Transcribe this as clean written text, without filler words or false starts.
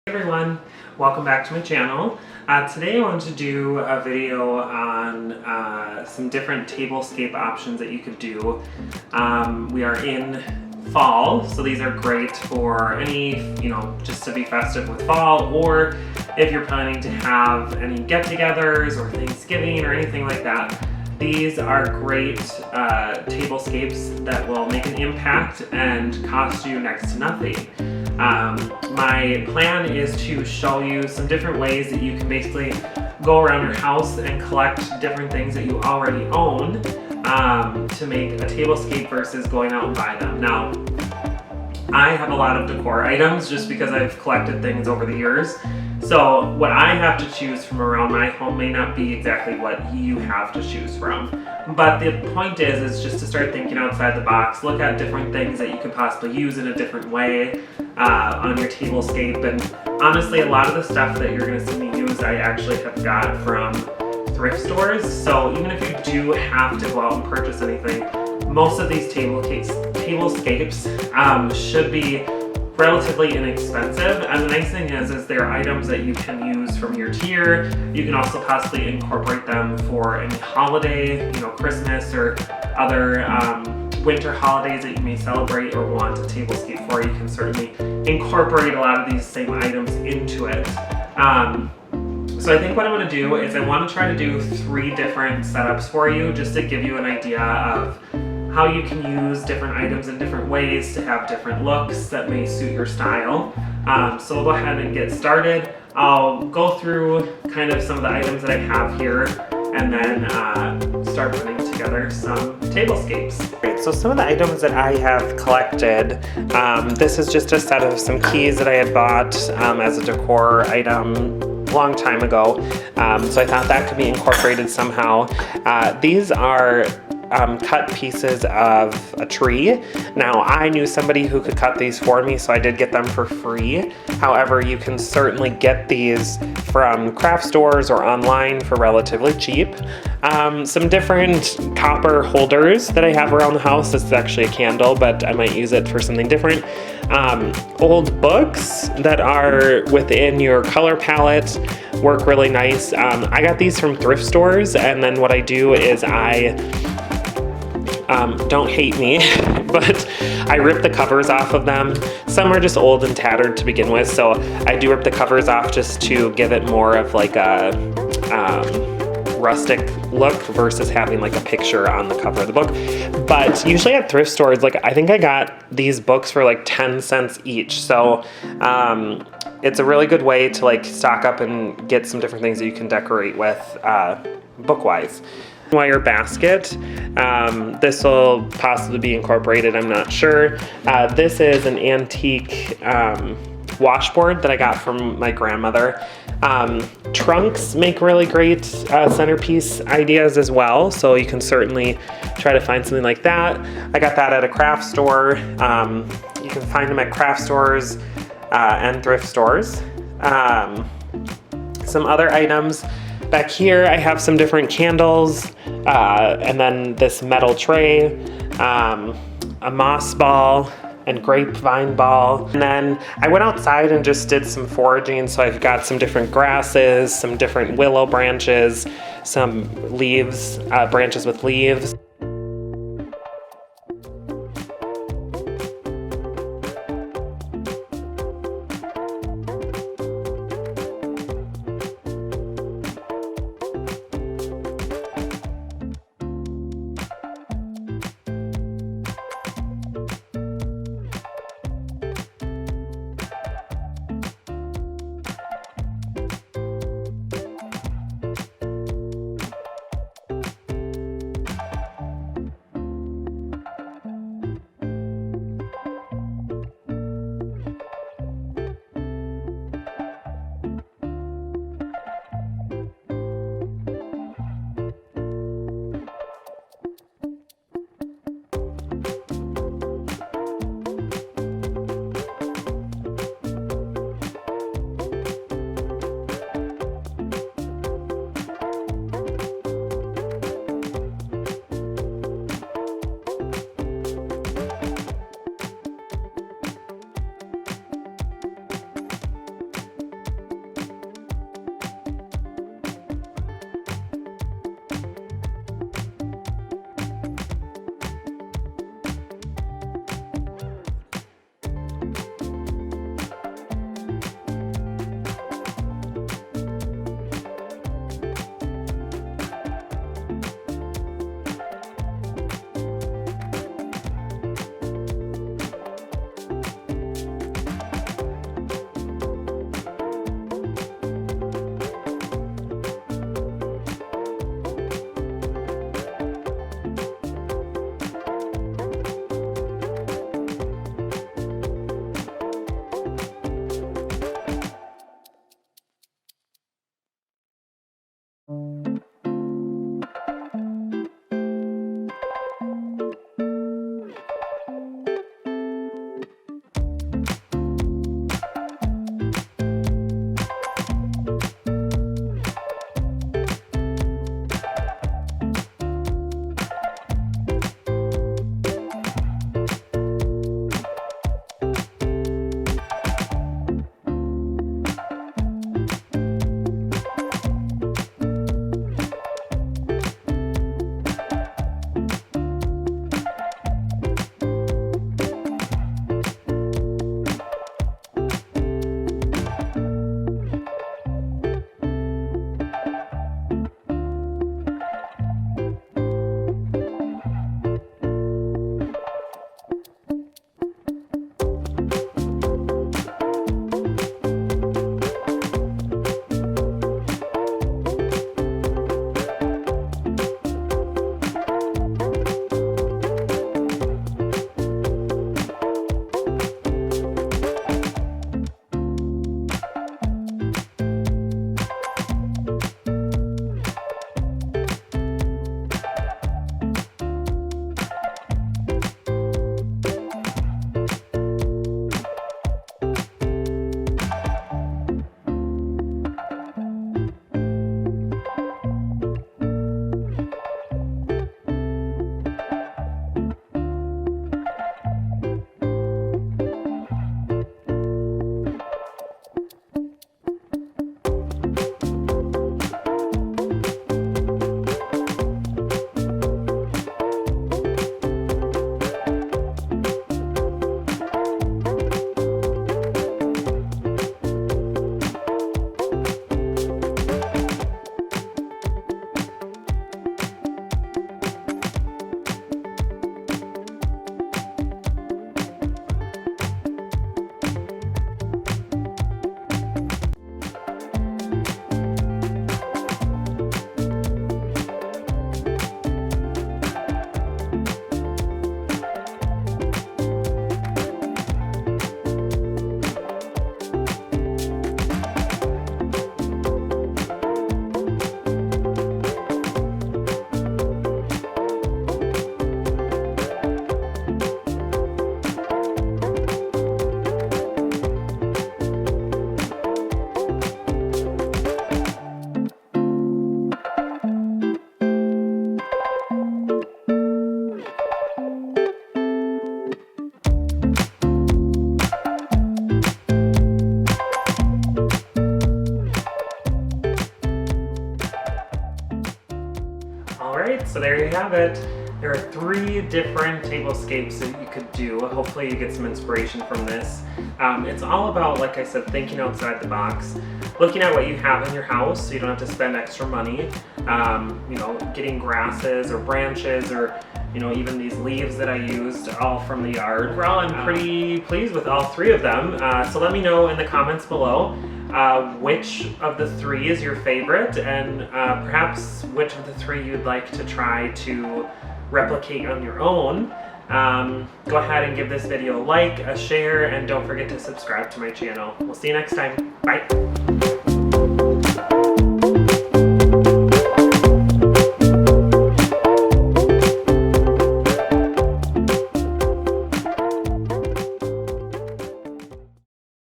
Hey everyone, welcome back to my channel. Today I wanted to do a video on some different tablescape options that you could do. We are in fall, so these are great for any, just to be festive with fall, or if you're planning to have any get-togethers or Thanksgiving or anything like that. These are great tablescapes that will make an impact and cost you next to nothing. My plan is to show you some different ways that you can basically go around your house and collect different things that you already own to make a tablescape versus going out and buy them. Now, I have a lot of decor items just because I've collected things over the years. So what I have to choose from around my home may not be exactly what you have to choose from. But the point is just to start thinking outside the box, look at different things that you could possibly use in a different way on your tablescape. And honestly, a lot of the stuff that you're gonna see me use, I actually have got from thrift stores. So even if you do have to go out and purchase anything, most of these tablescapes should be relatively inexpensive, and the nice thing is they're items that you can use from year to year. You can also possibly incorporate them for any holiday, Christmas or other winter holidays that you may celebrate or want a tablescape for. You can certainly incorporate a lot of these same items into it. So I think what I'm going to do is I want to try to do 3 different setups for you just to give you an idea of how you can use different items in different ways to have different looks that may suit your style. So we'll go ahead and get started. I'll go through kind of some of the items that I have here and then start putting together some tablescapes. Great, so some of the items that I have collected, this is just a set of some keys that I had bought as a decor item a long time ago. So I thought that could be incorporated somehow. These are cut pieces of a tree. Now, I knew somebody who could cut these for me, so I did get them for free. However, you can certainly get these from craft stores or online for relatively cheap. Some different copper holders that I have around the house. This is actually a candle, but I might use it for something different. Old books that are within your color palette work really nice. I got these from thrift stores, and then what I do is don't hate me, but I rip the covers off of them. Some are just old and tattered to begin with, so I do rip the covers off just to give it more of like a rustic look versus having like a picture on the cover of the book. But usually at thrift stores, I think I got these books for like 10 cents each. So it's a really good way to stock up and get some different things that you can decorate with book-wise. Wire basket. This will possibly be incorporated, I'm not sure. This is an antique washboard that I got from my grandmother. Trunks make really great centerpiece ideas as well, so you can certainly try to find something like that. I got that at a craft store. You can find them at craft stores and thrift stores. Some other items. Back here, I have some different candles, and then this metal tray, a moss ball, and grapevine ball. And then I went outside and just did some foraging, so I've got some different grasses, some different willow branches, some leaves, branches with leaves. have it. There are 3 different tablescapes that you could do. Hopefully you get some inspiration from this. It's all about, like I said, thinking outside the box, looking at what you have in your house so you don't have to spend extra money. You know, getting grasses or branches or, you know, even these leaves that I used, all from the yard. Overall, I'm pretty pleased with all 3 of them. So let me know in the comments below which of the 3 is your favorite, and perhaps which of the 3 you'd like to try to replicate on your own. Go ahead and give this video a like, a share, and don't forget to subscribe to my channel. We'll see you next time. Bye.